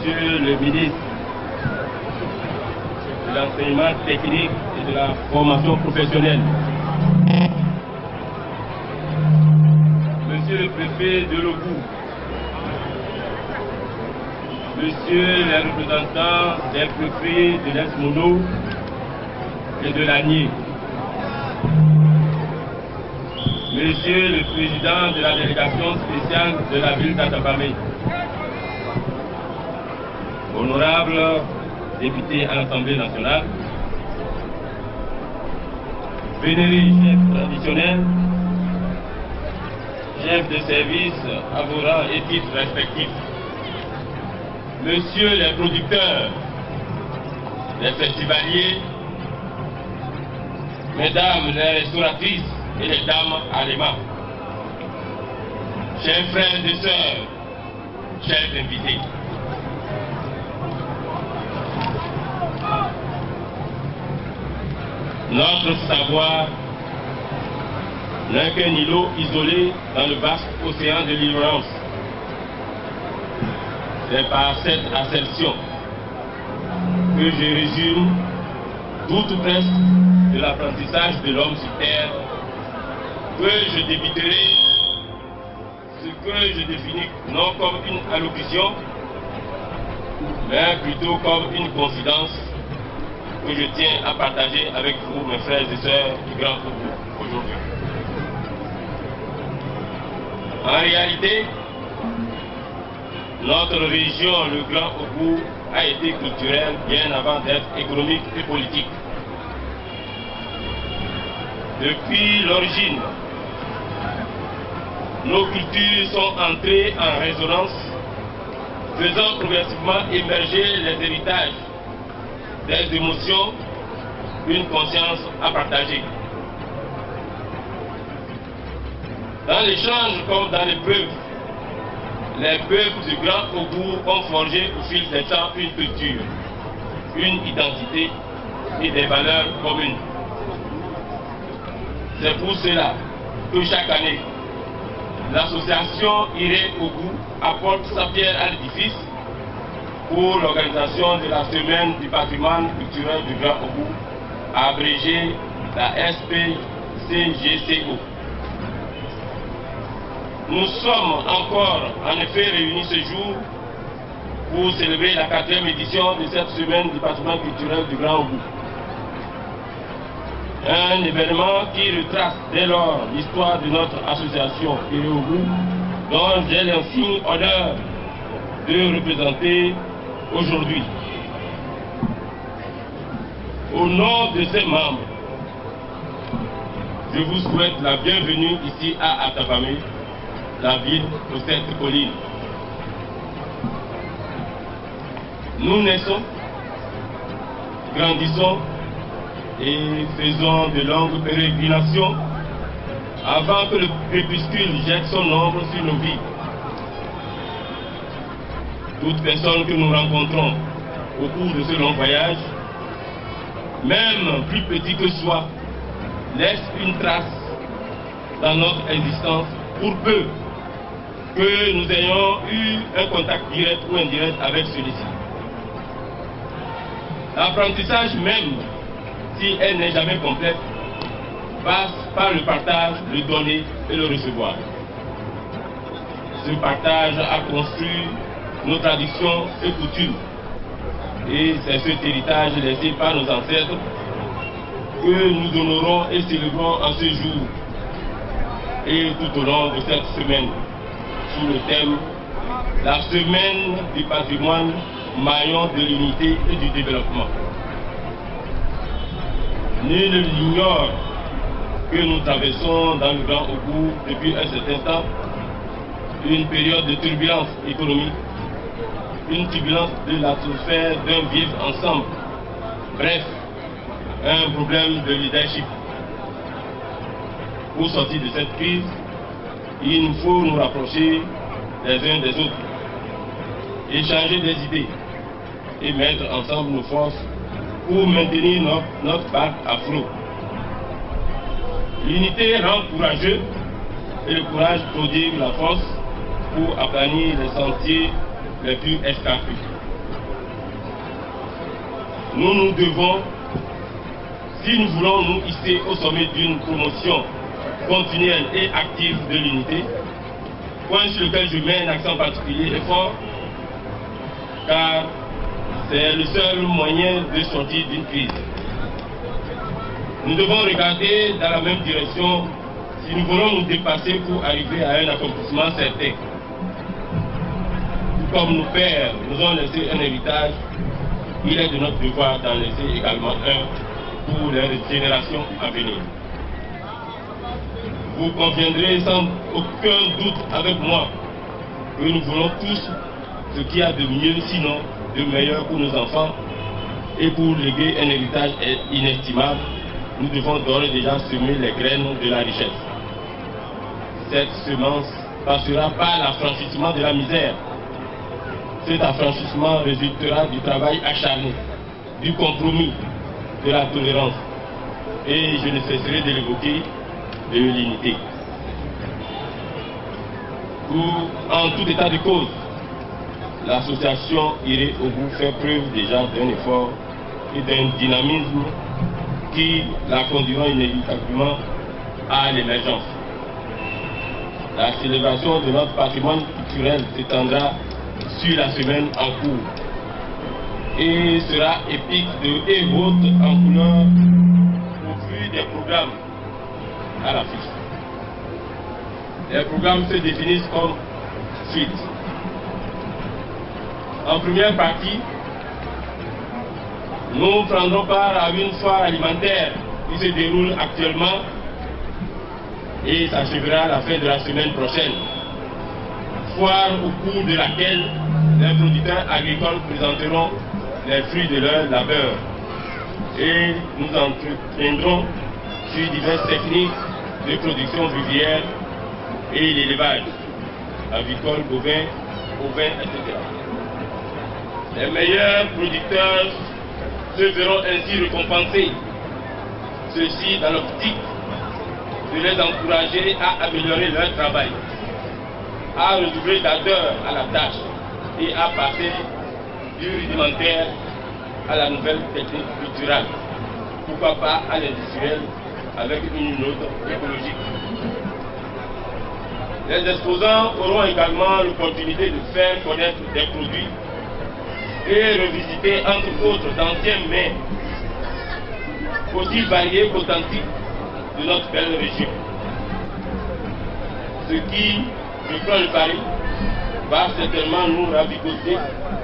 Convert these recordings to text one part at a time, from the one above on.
Monsieur le ministre de l'enseignement technique et de la formation professionnelle, Monsieur le préfet de Logou, Monsieur les représentants des préfets de l'Est-Mono et de l'Agné, Monsieur le président de la délégation spéciale de la ville d'Atabamé, honorables députés à l'Assemblée nationale, vénérés chefs traditionnels, chefs de service à vos rangs et titres respectifs, Messieurs les producteurs, les festivaliers, Mesdames les restauratrices et les dames alémans, chers frères et sœurs, chers invités. Notre savoir n'est qu'un îlot isolé dans le vaste océan de l'ignorance. C'est par cette assertion que je résume tout ou presque de l'apprentissage de l'homme sur terre que je débiterai ce que je définis non comme une allocution, mais plutôt comme une confidence que je tiens à partager avec vous, mes frères et sœurs du Grand Ogooué, aujourd'hui. En réalité, notre région, le Grand Ogooué, a été culturelle bien avant d'être économique et politique. Depuis l'origine, nos cultures sont entrées en résonance, faisant progressivement émerger les héritages des émotions, une conscience à partager. Dans l'échange comme dans l'épreuve, les peuples du Grand Ogooué ont forgé au fil des temps une culture, une identité et des valeurs communes. C'est pour cela que chaque année, l'association Iré Ogooué apporte sa pierre à l'édifice pour l'organisation de la Semaine du patrimoine culturel du Grand Ogooué, abrégée la SPCGCO. Nous sommes encore en effet réunis ce jour pour célébrer la 4e édition de cette Semaine du patrimoine culturel du Grand Ogooué. Un événement qui retrace dès lors l'histoire de notre association Iré Ogooué, dont j'ai l'insigne honneur de représenter aujourd'hui. Au nom de ses membres, je vous souhaite la bienvenue ici à Atabamé, la ville de cette colline. Nous naissons, grandissons et faisons de longues pérégrinations avant que le crépuscule jette son ombre sur nos vies. Toute personne que nous rencontrons au cours de ce long voyage, même plus petit que soit, laisse une trace dans notre existence pour peu que nous ayons eu un contact direct ou indirect avec celui-ci. L'apprentissage même, si elle n'est jamais complète, passe par le partage, le donner et le recevoir. Ce partage a construit nos traditions et coutumes. Et c'est cet héritage laissé par nos ancêtres que nous honorons et célébrons en ce jour et tout au long de cette semaine, sous le thème « La semaine du patrimoine, maillon de l'unité et du développement ». Nul ne l'ignore que nous traversons dans le Grand Ogooué depuis un certain temps une période de turbulence économique, une turbulence de l'atmosphère d'un vivre ensemble. Bref, un problème de leadership. Pour sortir de cette crise, il nous faut nous rapprocher les uns des autres, échanger des idées et mettre ensemble nos forces pour maintenir notre barque à flot. L'unité rend courageux et le courage prodigue la force pour aplanir les sentiers les plus escarpés. nous devons, si nous voulons nous hisser au sommet d'une promotion continuelle et active de l'unité, point sur lequel je mets un accent particulier et fort, car c'est le seul moyen de sortir d'une crise. Nous devons regarder dans la même direction si nous voulons nous dépasser pour arriver à un accomplissement certain. Tout comme nos pères nous ont laissé un héritage, il est de notre devoir d'en laisser également un pour les générations à venir. Vous conviendrez sans aucun doute avec moi que nous voulons tous ce qu'il y a de mieux, sinon de meilleur pour nos enfants, et pour léguer un héritage inestimable, nous devons d'ores et déjà semer les graines de la richesse. Cette semence passera par l'affranchissement de la misère. Cet affranchissement résultera du travail acharné, du compromis, de la tolérance. Et je ne cesserai de l'évoquer, de l'unité. En tout état de cause, l'association Iré au bout fait preuve déjà d'un effort et d'un dynamisme qui la conduiront inévitablement à l'émergence. La célébration de notre patrimoine culturel s'étendra sur la semaine en cours et sera épique de et haute en couleur au vu des programmes à l'affiche. Les programmes se définissent comme suite. En première partie, nous prendrons part à une foire alimentaire qui se déroule actuellement et s'achèvera à la fin de la semaine prochaine. Foire au cours de laquelle les producteurs agricoles présenteront les fruits de leur labeur et nous entretiendrons sur diverses techniques de production vivrière et l'élevage, avicole, bovin, etc. Les meilleurs producteurs se verront ainsi récompensés, ceci dans l'optique de les encourager à améliorer leur travail, à redoubler d'ardeur à la tâche et à passer du rudimentaire à la nouvelle technique culturelle, pourquoi pas à l'industriel avec une note écologique. Les exposants auront également l'opportunité de faire connaître des produits et revisiter entre autres d'anciens mets aussi variés qu'authentiques de notre belle région. Ce qui, je crois le pari, va certainement nous ravigoter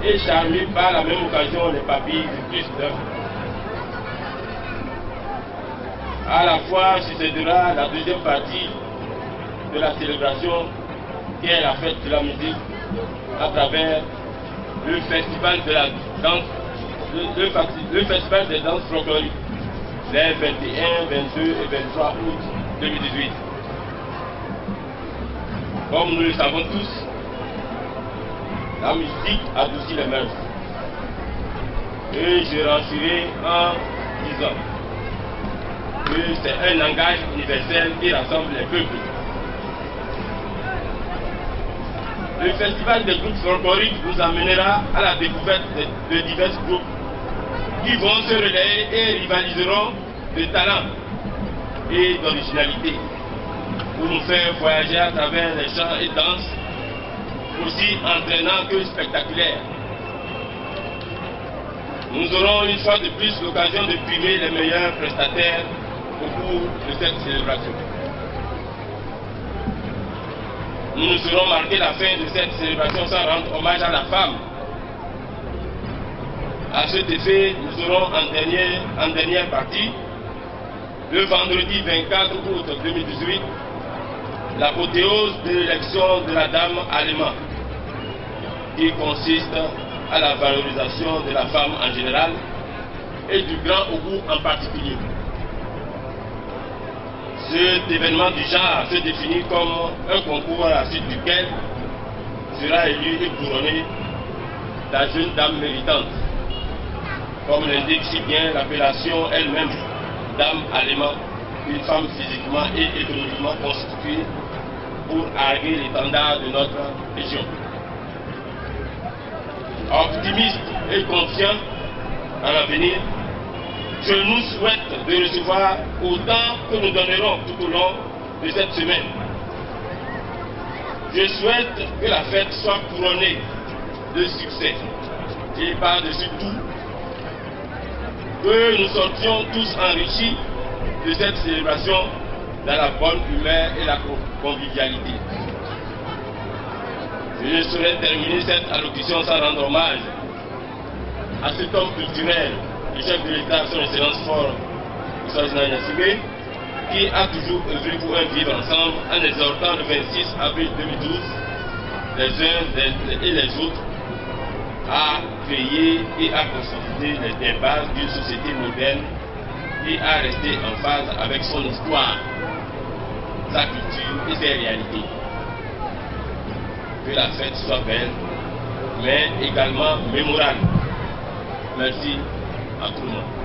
et charmer par la même occasion les papilles de plus d'œuvres. À la fois succédera la deuxième partie de la célébration qui est la fête de la musique à travers le festival de la danse, le festival des danses folkloriques les 21, 22 et 23 août 2018. Comme nous le savons tous, la musique adoucit les mœurs. Et je rangerai en disant que c'est un langage universel qui rassemble les peuples. Le festival des groupes folkloriques vous amènera à la découverte de divers groupes qui vont se relayer et rivaliseront de talent et d'originalité pour nous faire voyager à travers les chants et danses aussi entraînants que spectaculaires. Nous aurons une fois de plus l'occasion de primer les meilleurs prestataires au cours de cette célébration. Nous ne saurons marquer la fin de cette célébration sans rendre hommage à la femme. À cet effet, nous aurons en dernière partie, le vendredi 24 août 2018, l'apothéose de l'élection de la dame allemande, qui consiste à la valorisation de la femme en général et du grand Ogooué en particulier. Cet événement du genre se définit comme un concours à la suite duquel sera élue et couronnée la jeune dame méritante, comme l'indique si bien l'appellation elle-même, dame allemande, une femme physiquement et économiquement constituée pour arguer l'étendard de notre région. Optimiste et confiant, à l'avenir, je nous souhaite de recevoir autant que nous donnerons tout au long de cette semaine. Je souhaite que la fête soit couronnée de succès et par-dessus tout, que nous sortions tous enrichis de cette célébration dans la bonne humeur et la convivialité. Je ne saurais terminer cette allocution sans rendre hommage à cet homme culturel, le chef de l'État, son Excellence fort, Ousmane Yassibé, qui a toujours œuvré pour un vivre ensemble en exhortant le 26 avril 2012 les uns et les autres à veiller et à consolider les bases d'une société moderne et à rester en phase avec son histoire, sa culture et ses réalités. Que la fête soit belle, mais également mémorable. Merci à tout le monde.